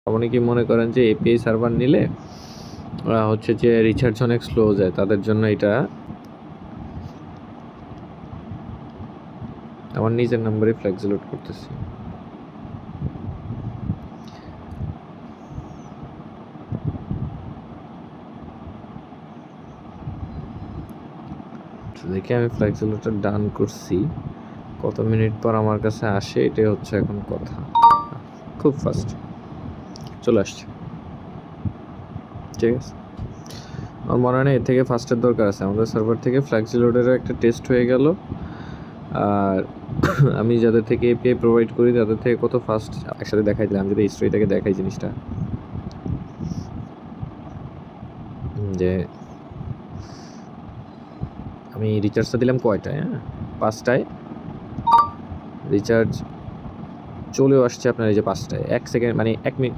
অনেকে মনে করেন যে এপিআই সার্ভার নিলে হচ্ছে যে রিচার্জ অনেক স্লো যায়, তাদের জন্য এটা আমার নিজের নাম্বারে ফ্লেক্স লোড করতেছি। দেখি আমি ফ্লেক্স লোডটা ডান করছি, কত মিনিট পর আমার কাছে আসে এটাই হচ্ছে এখন কথা। খুব ফাস্ট চলে আসছে, ঠিক আছে। আমার মনে হয় না এর থেকে ফাস্টের দরকার আছে, আমাদের সার্ভার থেকে ফ্লেক্স লোডেরও একটা টেস্ট হয়ে গেল, আর আমি যাদের থেকে এপিআই প্রোভাইড করি তাদের থেকে কত ফাস্ট একসাথে দেখাই দিলাম। যদি হিস্ট্রিটাকে দেখাই জিনিসটা, যে আমি রিচার্জটা দিলাম কয়টায়, 5টায় রিচার্জ চলেও আসছে আপনার এই যে 5টায়, 1 সেকেন্ড মানে 1 মিনিট